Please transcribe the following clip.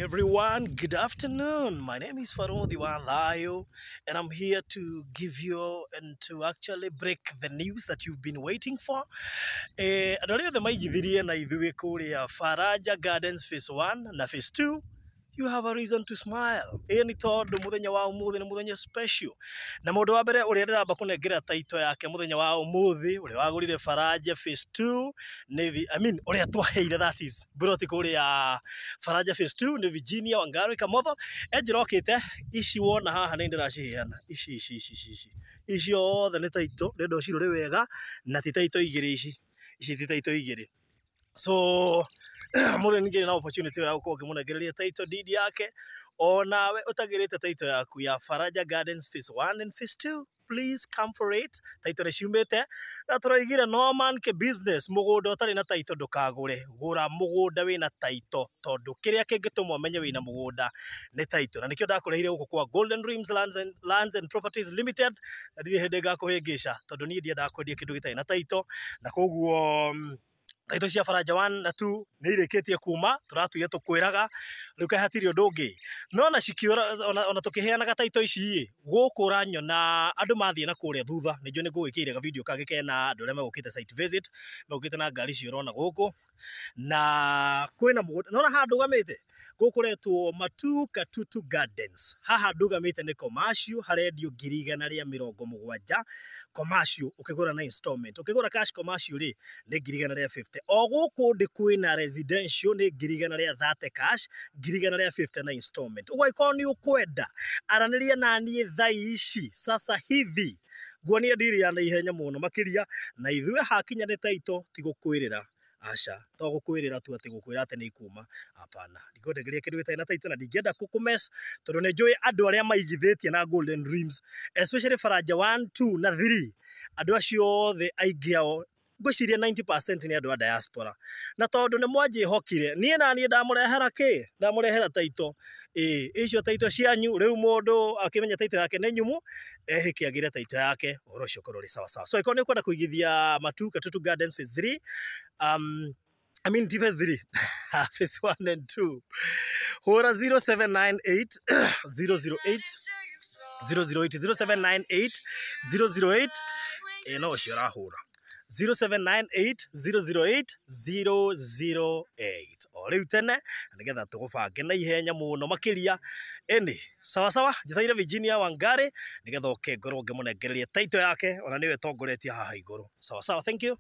everyone, good afternoon. My name is Faraja, and I'm here to give you and to actually break the news that you've been waiting for. Adolio the maigithirie na ithuĩ kũrĩa Faraja Gardens Phase 1 na Phase 2. You have a reason to smile. Ni tondu muthenya wa umuthi ni muthenya special. Na mundu wa mbere uria ndiramba kunengera taito yake muthenya wa umuthi uria wagurire Faraja Phase 2 ni uria twaheire, that is buroti kuria Faraja Phase 2 ni Virginia Wangari Kamotho enjirokite ici wona haha ni ndiraciheana ici othe ni taito ndendo cirore wega na ti taito igiri ici ti taito igiri. So more ninge na opportunity ya gukorwo ngimunegereria title deed yake onawe utagirite title yaku ya Faraja Gardens Phase 1 and Phase 2. Please come for it. Title reciumete na turaigire no man ke business mugunda utari na title ndukagure, gura mugunda wina title tondu kiria kingitumwa menye wina mugunda ni title. Na nikio ndakurehire guku kwa Golden Dreams Lands and Properties Limited na ndire hende ngakuhingisha tondu nie ndienda kwendia kindu gitai na title, na koguo taito cia Faraja 1 na 2 ni ireketie kuma turatuire tukwiraga riu kahatiri undu ungi no na cikiora ona tukiheanaga taito ici gukura nyona andu mathie na kuria thutha nijo ni ngwikire ga video kagike na andu aria megukite site visit megukite na ngari ciorona guku na kwina mugunda nona handu gamite gukuretwo Matuka Tutu Gardens. Haha ndugamite ni commercial harendio 170 commercial ukigura na installment, ukigura cash commercial ri ni 150. O guku ndi kwina residential ni 130 cash, 150 na installment. Ugaikoni ni ukwenda araniria nani thai ici sasa hivi guonia ndiri ya na ihenya muno makiria na ithue hakinya ni taito tigukwirira aca to gukwirira tu ati gukwira ati ni ikuma hapana ndikondegeria kindu gitaina taito na ndingienda kukumes tondu ni njui andu aria maigithitie na Golden Dreams, especially Faraja 1 2 na 3 andu acio othe aingi ao ngwiciria 90% ni andu a diaspora na tondu ni mwanji hokire nie na nie ndamurehera taito icio taito cianyu riu mundu akimenya taito yake ni nyumu hikiagire taito yake orocio korori sawa sawa. So ikoni kwenda kuigithia Matuka Tutu Gardens Phase 3 Phase 3 Phase 1 and 2 hora 0798 008 008 008 no ciora hura 0798 008 008 Riu tene nigetha tugubange na ihenya muno makiria eni sawa sawa njithaire Virginia Wangari nigetha ukengorwo ngimunegereria taito yake ona niwe tongoretie haha iguru sawa sawa. Thank you.